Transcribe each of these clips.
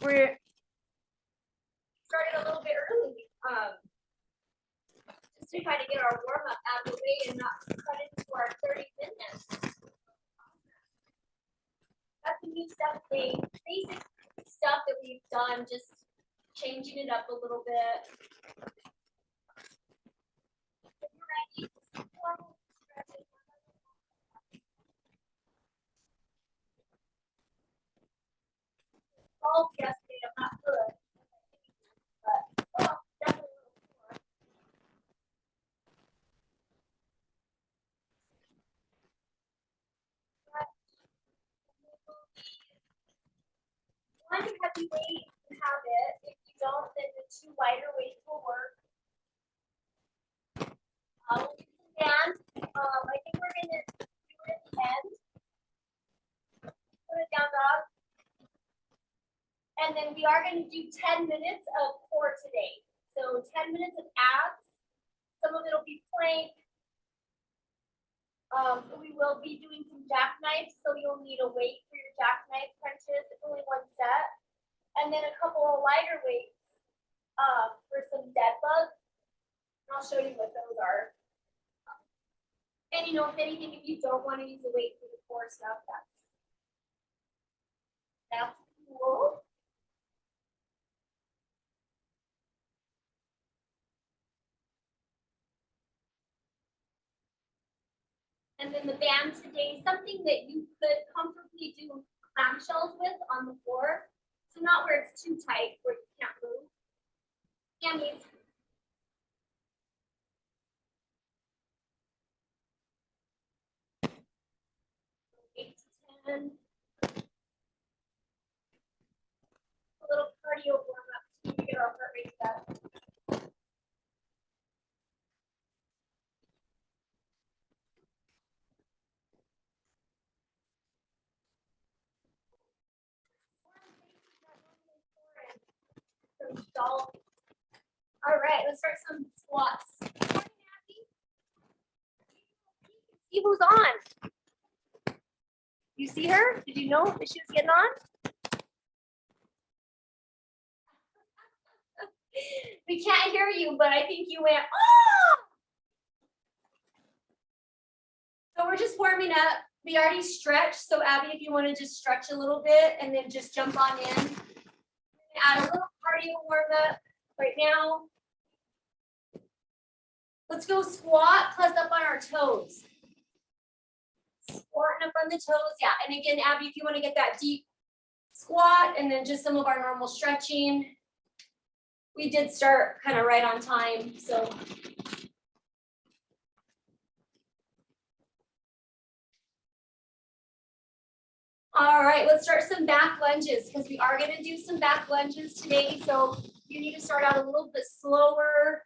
We're started a little bit early, just to kind of get our warm up out of the way and not cut into our 30 minutes. That's the new stuff, basic stuff that we've done, just changing it up a little bit. If you're ready, formal stretches. Oh, yesterday, I'm not good. But, oh, definitely a little more. One heavy weight, you can have it. If you don't, then the two lighter weights will work. We'll do some bands. I think we're gonna do it at the end. Put it down, dog. And then we are going to do 10 minutes of core today. So 10 minutes of abs. Some of it will be plank. We will be doing some jackknives, so you'll need a weight for your jackknife crunches. It's only one set. And then a couple of lighter weights for some dead bugs. And I'll show you what those are. And you know, if anything, if you don't want to use a weight for the core stuff, that's cool. And then the band today, something that you could comfortably do clamshells with on the floor. So not where it's too tight, where you can't move. Hammies. Eight to 10. A little cardio warm up to get our heart rate up. All right, let's start some squats. See who's on. You see her? Did you know that she was getting on? We can't hear you, but I think you went, oh! So we're just warming up. We already stretched. So Abby, if you want to just stretch a little bit and then just jump on in. Add a little cardio warm up right now. Let's go squat plus up on our toes. Squatting up on the toes. Yeah. And again, Abby, if you want to get that deep squat and then just some of our normal stretching. We did start kind of right on time. So all right, let's start some back lunges because we are going to do some back lunges today. So you need to start out a little bit slower.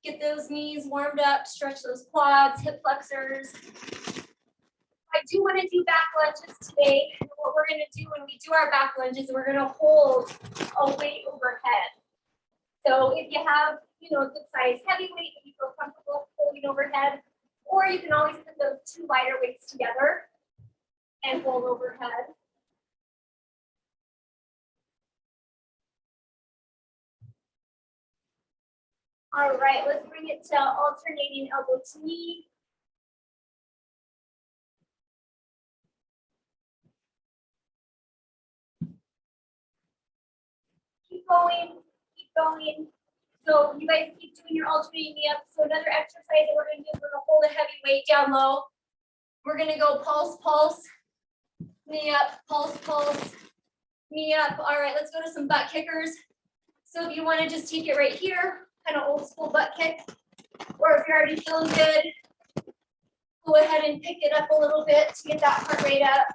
Get those knees warmed up, stretch those quads, hip flexors. I do want to do back lunges today. And what we're going to do when we do our back lunges, we're going to hold a weight overhead. So if you have, you know, a good size heavy weight that you feel comfortable holding overhead, or you can always put those two lighter weights together and hold overhead. All right, let's bring it to alternating elbow to knee. Keep going, keep going. So you guys keep doing your alternating knee up. So another exercise that we're going to do is we're going to hold a heavy weight down low. We're going to go pulse, pulse, knee up, pulse, pulse, knee up. All right, let's go to some butt kickers. So if you want to just take it right here, kind of old school butt kick, or if you're already feeling good, go ahead and pick it up a little bit to get that heart rate up.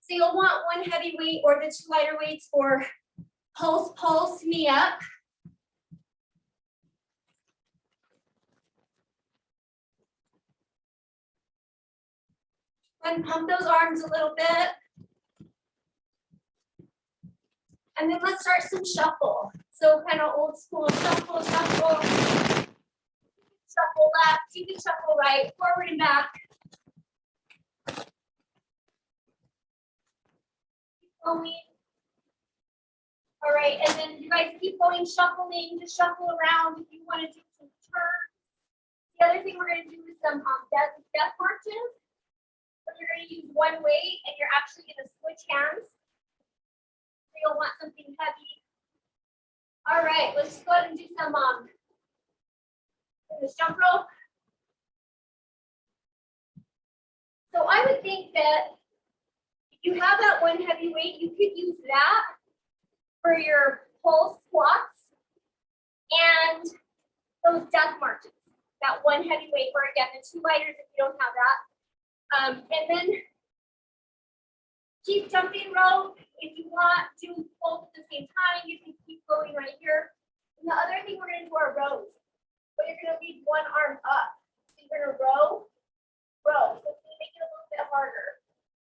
So you'll want one heavy weight or the two lighter weights for pulse, pulse, knee up. And pump those arms a little bit. And then let's start some shuffle. So kind of old school shuffle, shuffle. Shuffle left, you can shuffle right, forward and back. Keep going. All right, and then you guys keep going, shuffling, just shuffle around if you want to do some turns. The other thing we're going to do is some death marches. So you're going to use one weight and you're actually going to switch hands. So you'll want something heavy. All right, let's go ahead and do some jump rope. So I would think that if you have that one heavy weight, you could use that for your pulse squats and those death marches. That one heavy weight, or again, the two lighters if you don't have that. And then keep jumping rope. If you want, do both at the same time. You can keep going right here. And the other thing we're going to do are rows. But you're going to leave one arm up. So you're going to row, row. So it's going to make it a little bit harder.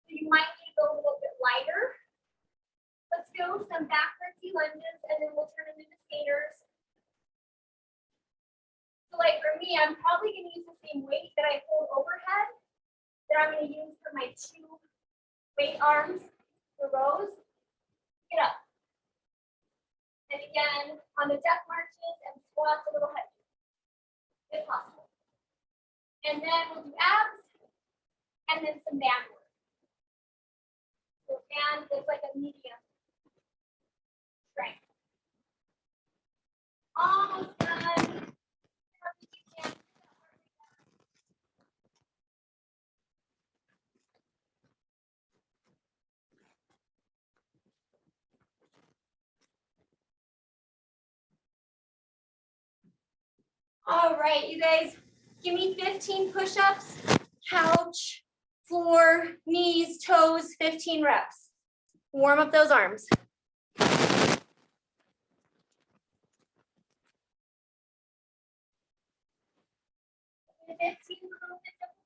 So you might need to go a little bit lighter. Let's do some backwards lunges, and then we'll turn them into skaters. So like for me, I'm probably going to use the same weight that I hold overhead that I'm going to use for my two weight arms for rows. Get up. And again, on the death marches and squats, a little heavy, if possible. And then we'll do abs, and then some band work. So band is like a medium strength. Almost done. All right, you guys, give me 15 push-ups, couch, floor, knees, toes, 15 reps. Warm up those arms. 15 is a little bit difficult.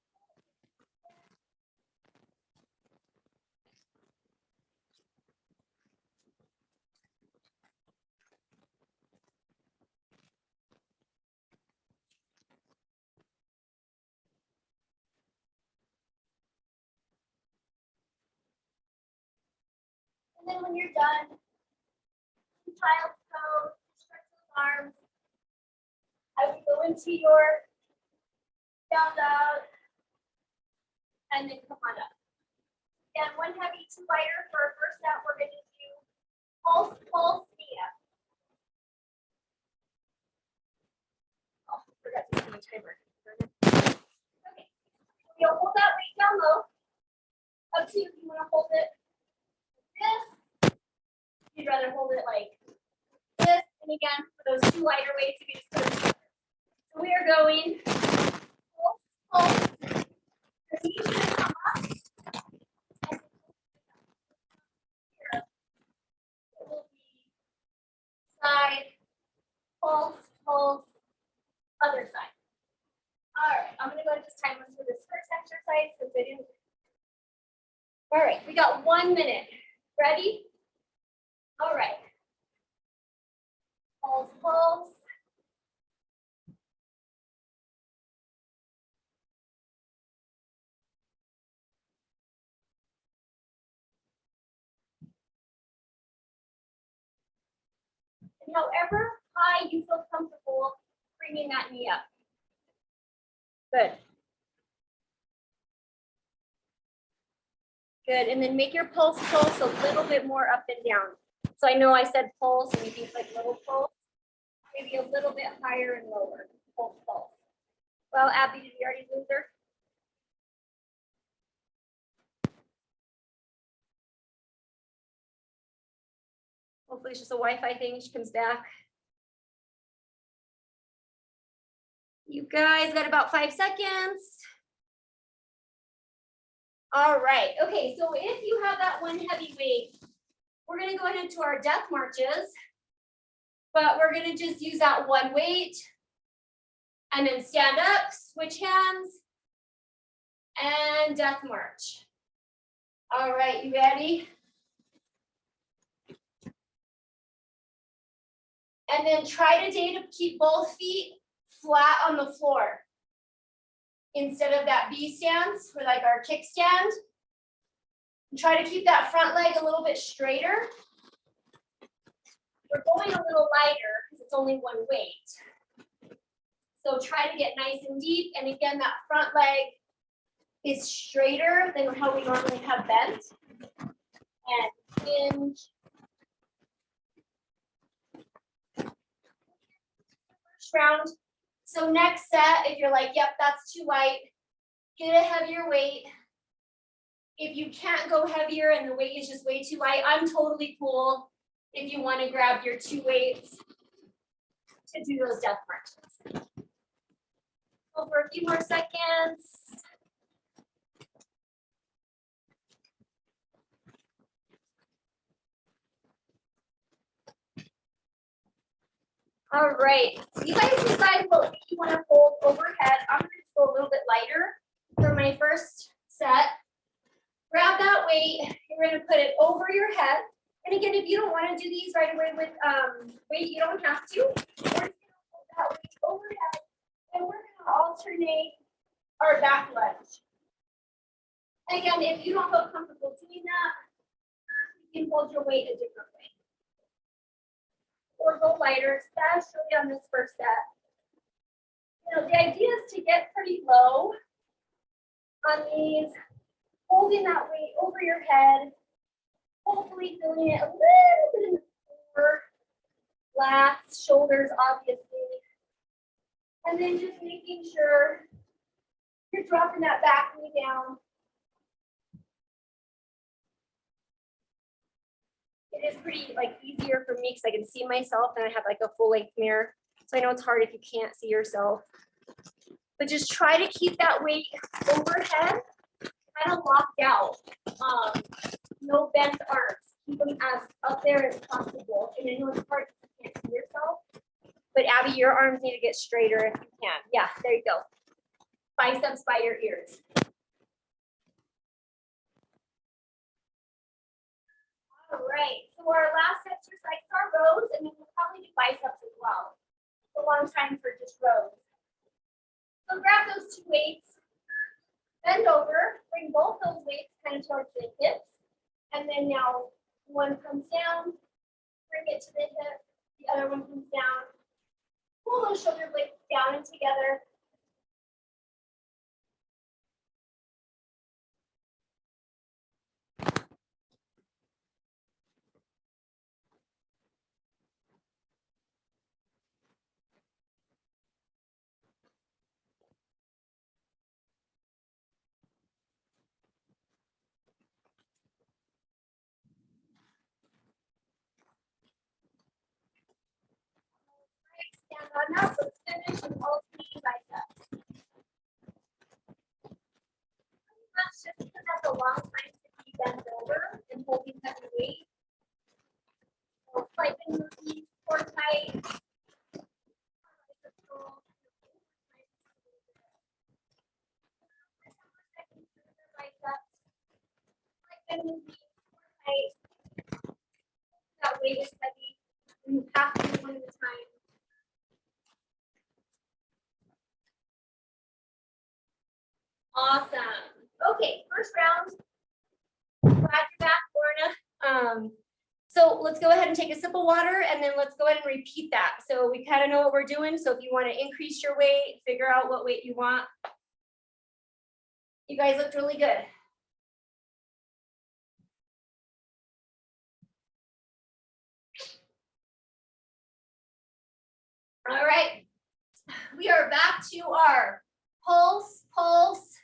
And then when you're done, child's pose, stretch those arms. I would go into your down dog and then come on up. Again, one heavy, two lighter. For our first set, we're going to do pulse, pulse, knee up. Oh, I forgot to set my timer. Okay, you'll hold that weight down low. Up to you if you want to hold it like this. You'd rather hold it like this. And again, for those two lighter weights, you can just put them together. So we are going pulse, pulse. Your knees are going to come up. Here. It will be side, pulse, pulse, other side. All right, I'm going to go ahead and just time us for this first exercise since I didn't. All right, we got 1 minute. Ready? All right. Pulse, pulse. And however high you feel comfortable bringing that knee up. Good. Good, and then make your pulse a little bit more up and down. So I know I said pulse, and you think like little pulse, maybe a little bit higher and lower. Pulse, pulse. Well, Abby, did you already lose her? Hopefully it's just a Wi-Fi thing. She comes back. You guys got about 5 seconds. All right. Okay, so if you have that one heavy weight, we're going to go ahead into our death marches, but we're going to just use that one weight and then stand up, switch hands, and death march. All right, you ready? And then try today to keep both feet flat on the floor instead of that B stance or like our kickstand. Try to keep that front leg a little bit straighter. we're going a little lighter because it's only one weight. So try to get nice and deep. And again, that front leg is straighter than how we normally have bent. And hinge. First round. So next set, if you're like, yep, that's too light, get a heavier weight. If you can't go heavier and the weight is just way too light, I'm totally cool if you want to grab your 2 weights to do those death marches. Go for a few more seconds. All right, so you guys decide what weight you want to hold overhead. I'm going to go a little bit lighter for my first set. Grab that weight, you're going to put it over your head. And again, if you don't want to do these right away with weight, you don't have to. We're just going to hold that weight overhead, and we're going to alternate our back lunge. Again, if you don't feel comfortable doing that, you can hold your weight a different way. Or go lighter, especially on this first set. You know, the idea is to get pretty low on these, holding that weight over your head, hopefully feeling it a little bit in the core, lats, shoulders, obviously. And then just making sure you're dropping that back knee down. It is pretty easier for me because I can see myself and I have like a full length mirror. So I know it's hard if you can't see yourself. But just try to keep that weight overhead, kind of locked out. No bent arms. Keep them as up there as possible. And I know it's hard if you can't see yourself. But Abby, your arms need to get straighter if you can. Yeah, there you go. Biceps by your ears. All right, so our last exercise are rows, and then we'll probably do biceps as well. It's a long time for just rows. So grab those 2 weights, bend over, bring both those weights kind of towards the hips, and then now one comes down, bring it to the hip, the other one comes down. Pull those shoulder blades down and together. Stand on up, let's finish with alternating biceps. That's just because that's a long time to be bent over and holding heavy weight. So slightly move these core tight. That weight is heavy. And you have to do one at a time. Awesome. Okay, first round. Glad you're back, Lorna. So let's go ahead and take a sip of water and then let's go ahead and repeat that. So we kind of know what we're doing. So if you want to increase your weight, figure out what weight you want. You guys looked really good. All right, we are back to our pulse, pulse,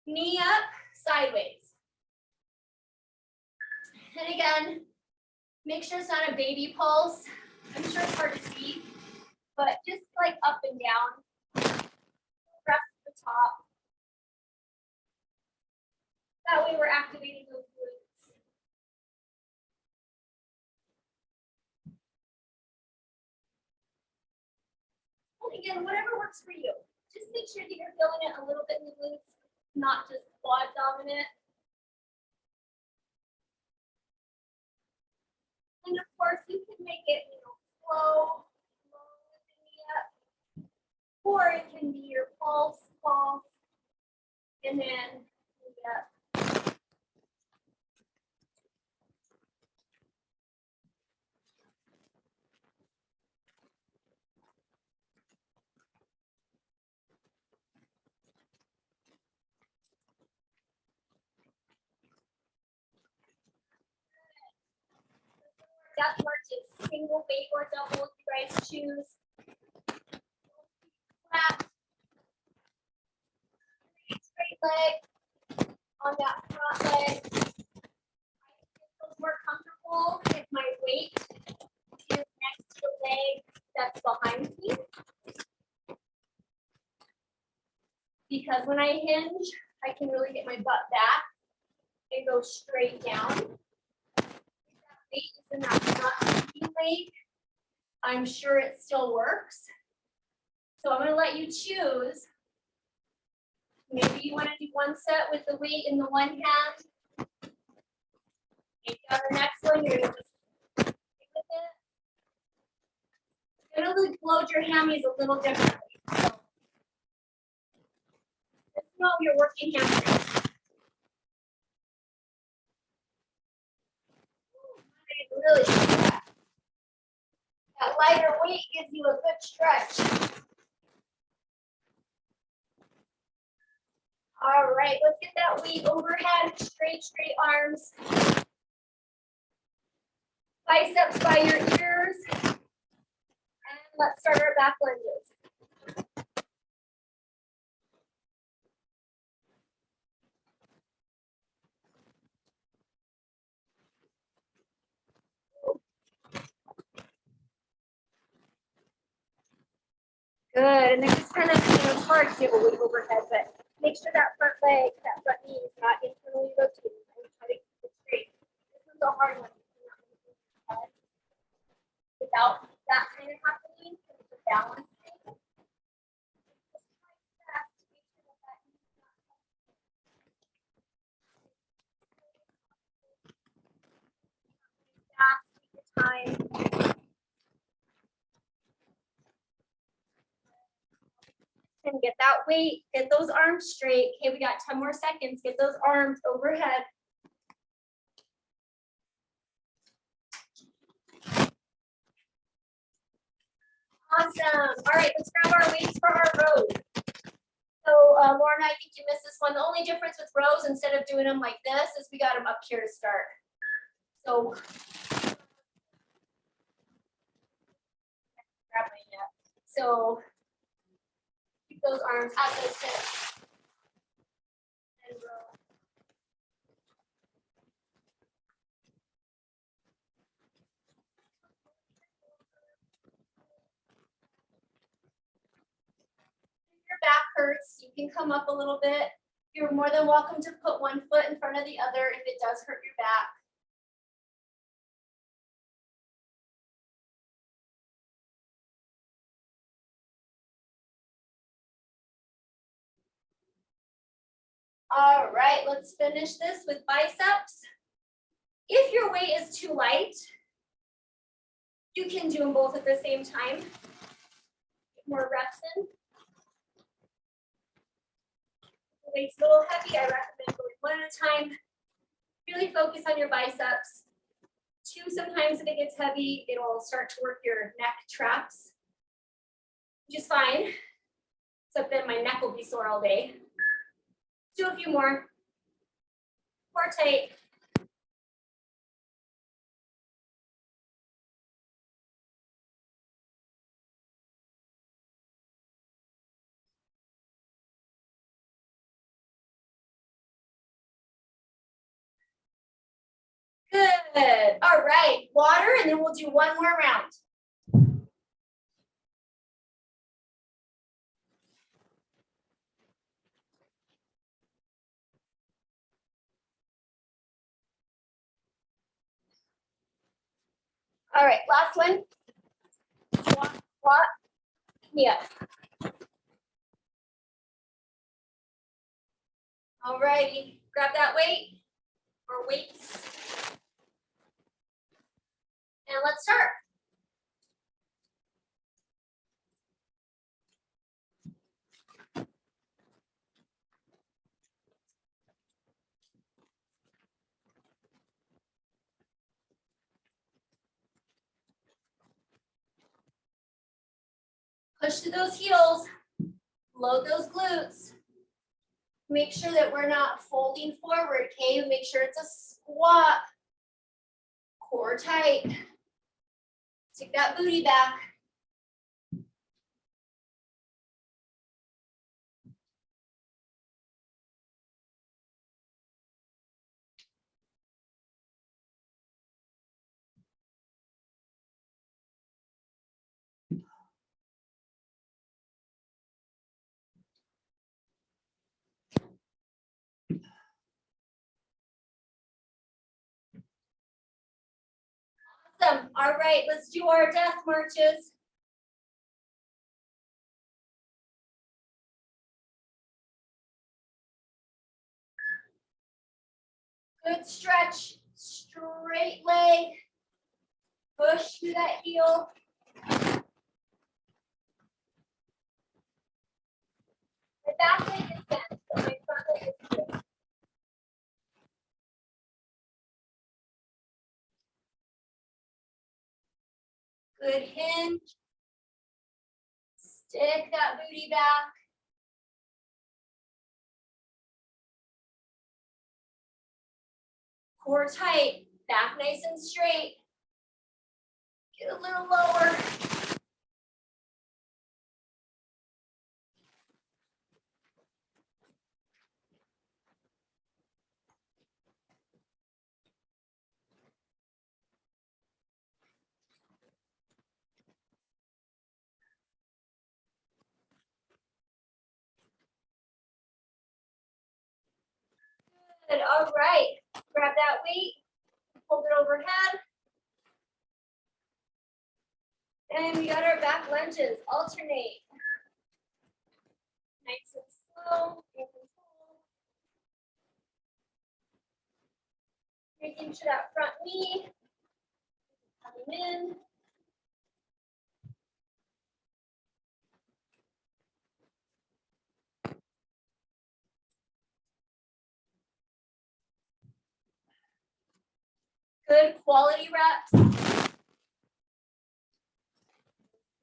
knee up, sideways. And again, make sure it's not a baby pulse. I'm sure it's hard to see, but just like up and down, press the top. That way we're activating those glutes. And again, whatever works for you. Just make sure that you're feeling it a little bit in the glutes, not just quad dominant. And of course, you can make it, slow, with the knee up, or it can be your pulse, pulse, and then knee up. single weight or double, you guys choose. Flat. Straight leg on that front leg. I feel more comfortable if my weight is next to the leg that's behind me. Because when I hinge, I can really get my butt back and go straight down. If that weight is in that front leg, I'm sure it still works. So I'm going to let you choose. Maybe you want to do one set with the weight in the one hand. Maybe on the next one, you're going to just stick with it. You're going to load your hammies a little differently. So, this is how you're working hamstrings. Really that lighter weight gives you a good stretch. All right, let's get that weight overhead, straight arms. Biceps by your ears. And let's start our back lunges. Good, and then just kind of, it's hard to give a weight overhead, but make sure that front leg, that front knee is not internally rotating. And try to keep it straight. This one's a hard one. Without that kind of happening, it's a balance thing. Time. And get that weight, get those arms straight. Okay, we got 10 more seconds. Get those arms overhead. Awesome. All right, let's grab our weights for our rows. So, Lauren, I think you missed this one. The only difference with rows, instead of doing them like this, is we got them up here to start. So, grab my neck. So, keep those arms at those hips. And row. If your back hurts, you can come up a little bit. You're more than welcome to put one foot in front of the other if it does hurt your back. All right, let's finish this with biceps. If your weight is too light, you can do them both at the same time. Get more reps in. The weight's a little heavy, I recommend going one at a time. Really focus on your biceps. Two, sometimes if it gets heavy, it'll start to work your neck traps, which is fine. Except then my neck will be sore all day. Do a few more. Core tight. Good. All right, water, and then we'll do one more round. All right, last one. Squat, squat. Yeah. All righty, grab that weight or weights. And let's start. Push to those heels, load those glutes. Make sure that we're not folding forward, okay? Make sure it's a squat. Core tight. Take that booty back. Awesome. All right, let's do our death marches. Good stretch, straight leg. Push through that heel. My back leg is bent, but my front leg is straight. Good hinge. Stick that booty back. Core tight, back nice and straight. Get a little lower. Good, all right. Grab that weight, hold it overhead. And we got our back lunges, alternate. Nice and slow, in control. Making sure that front knee coming in. Good quality reps. You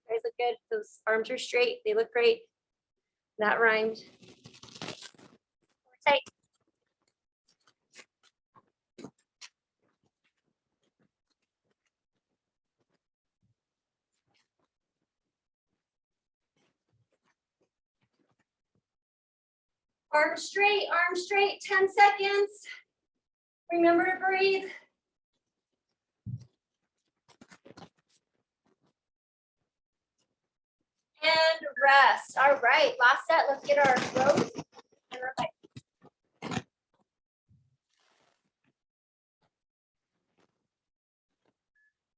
guys look good. Those arms are straight. They look great. That rhymed. Tight. Arms straight, 10 seconds. Remember to breathe. And rest. All right, last set. Let's get our rows and our biceps.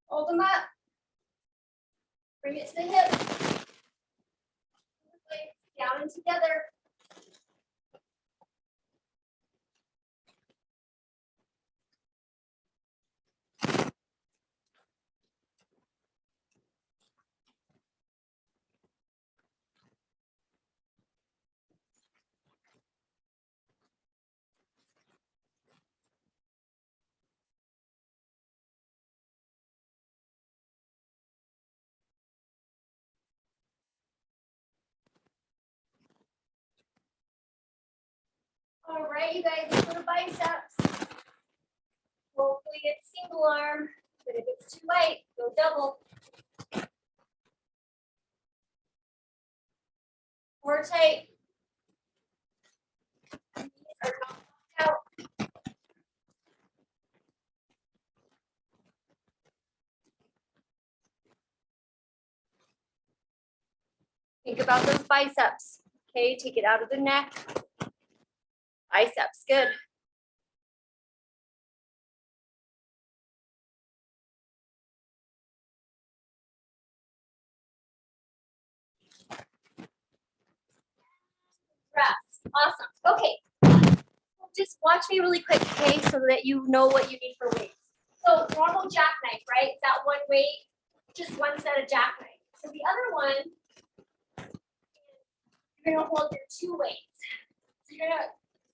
Hold them up. Bring it to the hip. Down and together. All right, you guys, let's go to biceps. Hopefully it's single arm, but if it's too light, go double. More tight. Knees are not out. Think about those biceps. Okay, take it out of the neck. Biceps, good. Rest. Awesome. Okay. Just watch me really quick, okay, so that you know what you need for weights. So normal jackknife, right? It's that one weight, just one set of jackknife. So the other one, you're gonna hold your two weights. So you're gonna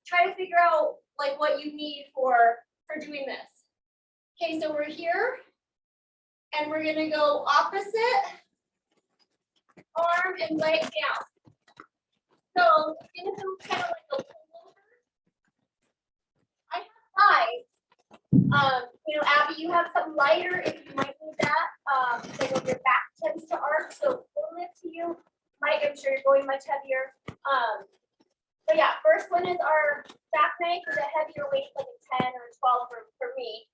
try to figure out like what you need for doing this. Okay, so we're here, and we're gonna go opposite arm and leg down. So it's gonna do kind of like a pullover. I have 5. You know, Abby, you have something lighter if you might need that. So your back tends to arch, so we'll lift to you. Mike, I'm sure you're going much heavier. So yeah, first one is our back knife with a heavier weight, like a 10 or a 12 for me.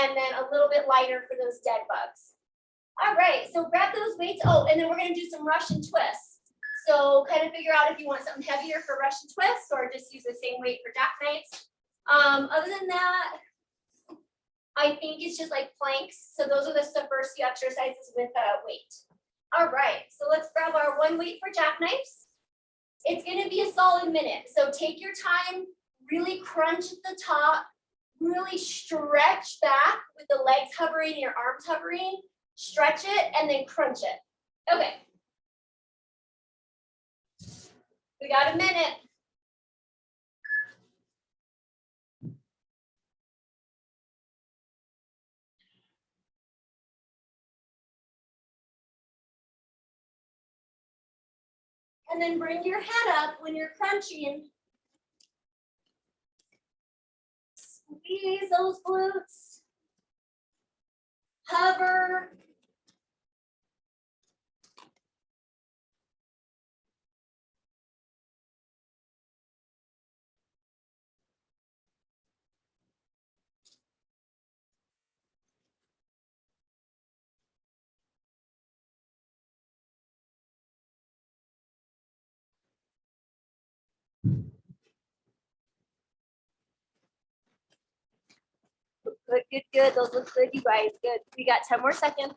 And then a little bit lighter for those dead bugs. All right, so grab those weights. Oh, and then we're gonna do some Russian twists. So kind of figure out if you want something heavier for Russian twists or just use the same weight for jackknives. Other than that, I think it's just like planks. So those are the first few exercises with weight. All right, so let's grab our one weight for jackknives. It's gonna be a solid minute. So take your time, really crunch at the top, really stretch back with the legs hovering, your arms hovering, stretch it, and then crunch it. Okay. We got a minute. And then bring your head up when you're crunching. Squeeze those glutes. Hover. Good, good, good. Those look good, you guys. Good. We got 10 more seconds.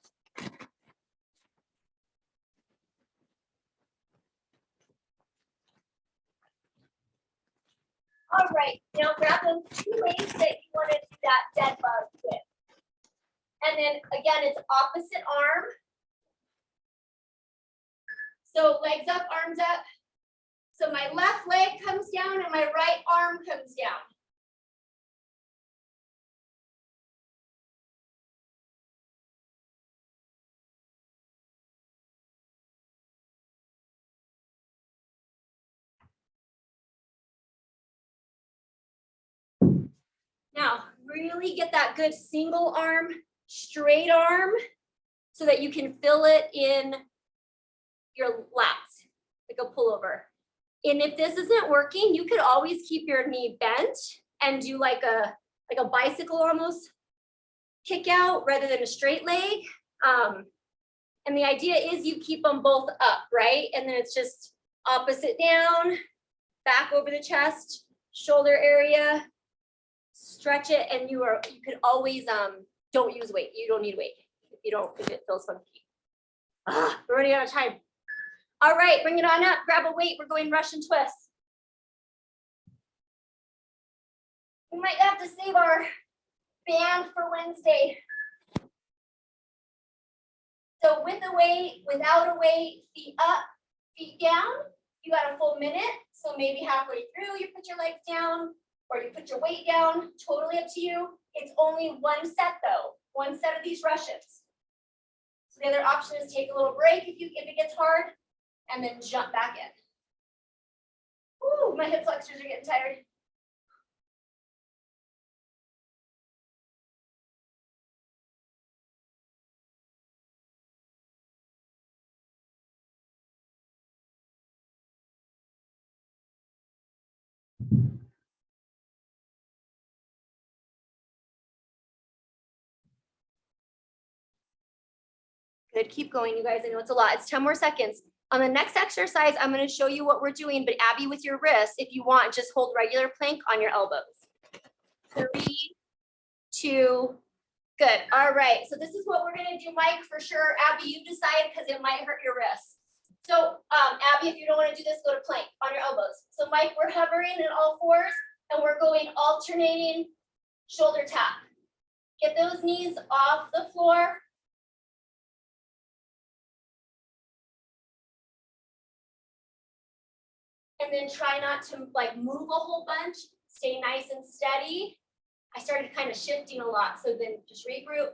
All right, now grab those two weights that you want to do that dead bug with. And then again, it's opposite arm. So legs up, arms up. So my left leg comes down and my right arm comes down. Now, really get that good single arm, straight arm, so that you can feel it in your lats, like a pullover. And if this isn't working, you could always keep your knee bent and do like a bicycle almost kick out rather than a straight leg. And the idea is you keep them both up, right? And then it's just opposite down, back over the chest, shoulder area, stretch it, and you could always don't use weight. You don't need weight if it feels funky. We're running out of time. All right, bring it on up, grab a weight. We're going Russian twists. We might have to save our band for Wednesday. So with a weight, without a weight, feet up, feet down, you got a full minute. So maybe halfway through, you put your legs down or you put your weight down, totally up to you. It's only one set though, one set of these Russians. So the other option is take a little break if it gets hard and then jump back in. Ooh, my hip flexors are getting tired. Good, keep going, you guys. I know it's a lot. It's 10 more seconds. On the next exercise, I'm going to show you what we're doing, but Abby, with your wrists, if you want, just hold regular plank on your elbows. 3, 2, good. All right, so this is what we're going to do, Mike, for sure. Abby, you decide because it might hurt your wrists. So Abby, if you don't want to do this, go to plank on your elbows. So Mike, we're hovering in all fours and we're going alternating shoulder tap. Get those knees off the floor. And then try not to like move a whole bunch, stay nice and steady. I started kind of shifting a lot, so then just regroup,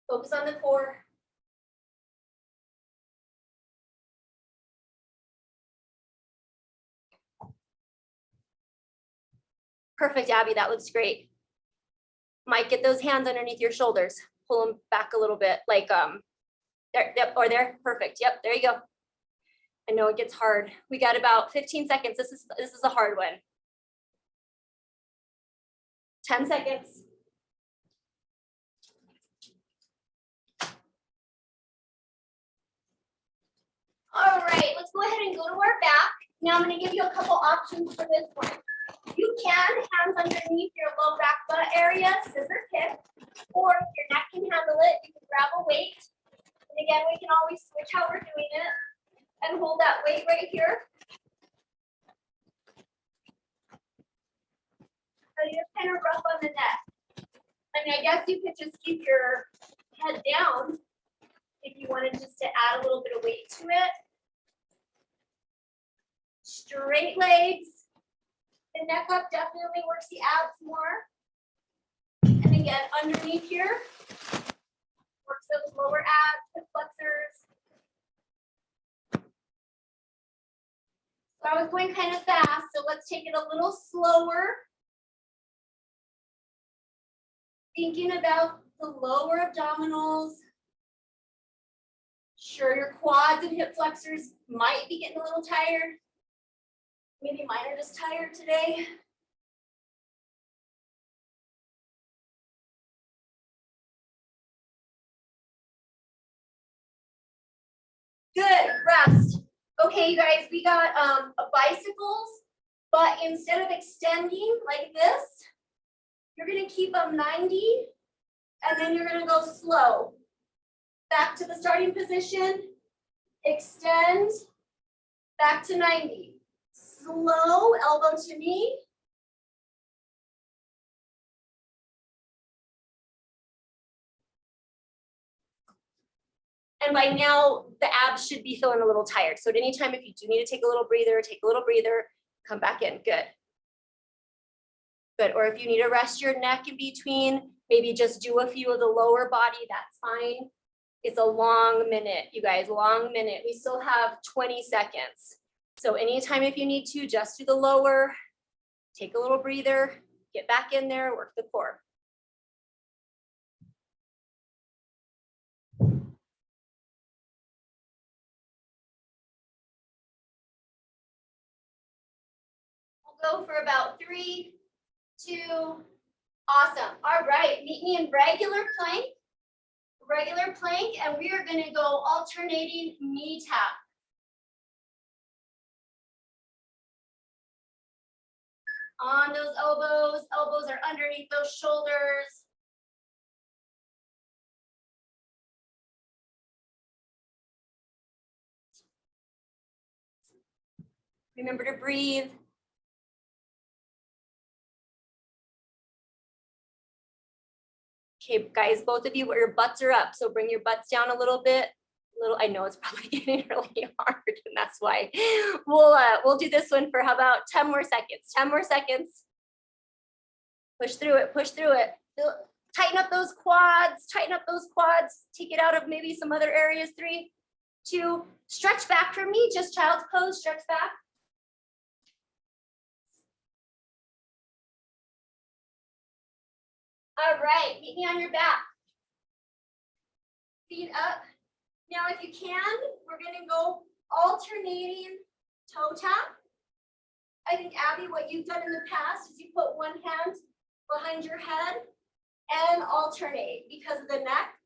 focus on the core. Perfect, Abby, that looks great. Might get those hands underneath your shoulders. Pull them back a little bit, like there, yep, or there, perfect. Yep, there you go. I know it gets hard. We got about 15 seconds. This is a hard one. 10 seconds. All right, let's go ahead and go to our back. Now I'm going to give you a couple options for this one. You can hands underneath your low back butt area, scissor kick, or if your neck can handle it, you can grab a weight. And again, we can always switch how we're doing it and hold that weight right here. So you just kind of rough on the neck. I mean, I guess you could just keep your head down if you wanted just to add a little bit of weight to it. Straight legs. The neck up definitely works the abs more. And again, underneath here, works those lower abs, the flexors. So I was going kind of fast, so let's take it a little slower. Thinking about the lower abdominals. Sure, your quads and hip flexors might be getting a little tired. Maybe mine are just tired today. Good, rest. Okay, you guys, we got bicycles, but instead of extending like this, you're gonna keep them 90, and then you're gonna go slow. Back to the starting position, extend, back to 90. Slow, elbow to knee. And by now, the abs should be feeling a little tired. So at any time, if you do need to take a little breather, come back in, good. Good, or if you need to rest your neck in between, maybe just do a few of the lower body, that's fine. It's a long minute, you guys, long minute. We still have 20 seconds. So anytime if you need to, just do the lower, take a little breather, get back in there, work the core. We'll go for about 3, 2, awesome. All right, meet me in regular plank, and we are gonna go alternating knee tap. On those elbows, elbows are underneath those shoulders. Remember to breathe. Okay, guys, both of you, your butts are up, so bring your butts down a little bit. I know it's probably getting really hard, and that's why we'll do this one for how about 10 more seconds? 10 more seconds. Push through it, push through it. Tighten up those quads, tighten up those quads. Take it out of maybe some other areas. 3, 2, stretch back for me, just child's pose, stretch back. All right, meet me on your back. Feet up. Now, if you can, we're gonna go alternating toe tap. I think, Abby, what you've done in the past is you put one hand behind your head and alternate because of the neck.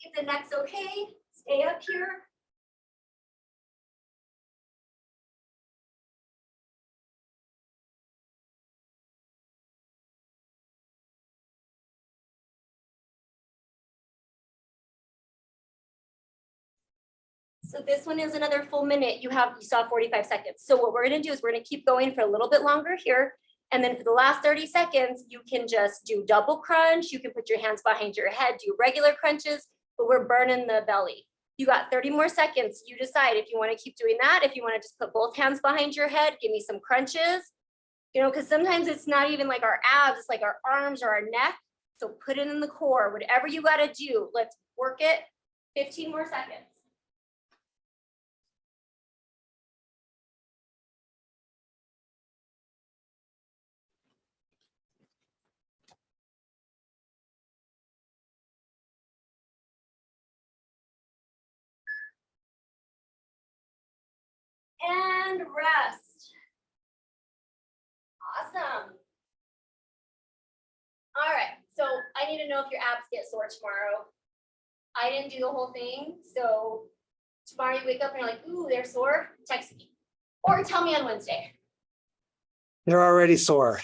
If the neck's okay, stay up here. So this one is another full minute. You saw 45 seconds. So what we're gonna do is we're gonna keep going for a little bit longer here. And then for the last 30 seconds, you can just do double crunch. You can put your hands behind your head, do regular crunches, but we're burning the belly. You got 30 more seconds. You decide if you wanna keep doing that, if you wanna just put both hands behind your head, give me some crunches. You know, because sometimes it's not even like our abs, it's like our arms or our neck. So put it in the core, whatever you gotta do, let's work it. 15 more seconds. and rest. Awesome. All right, so I need to know if your abs get sore tomorrow. I didn't do the whole thing, so tomorrow you wake up and you're like, ooh, they're sore, text me. Or tell me on Wednesday. They're already sore.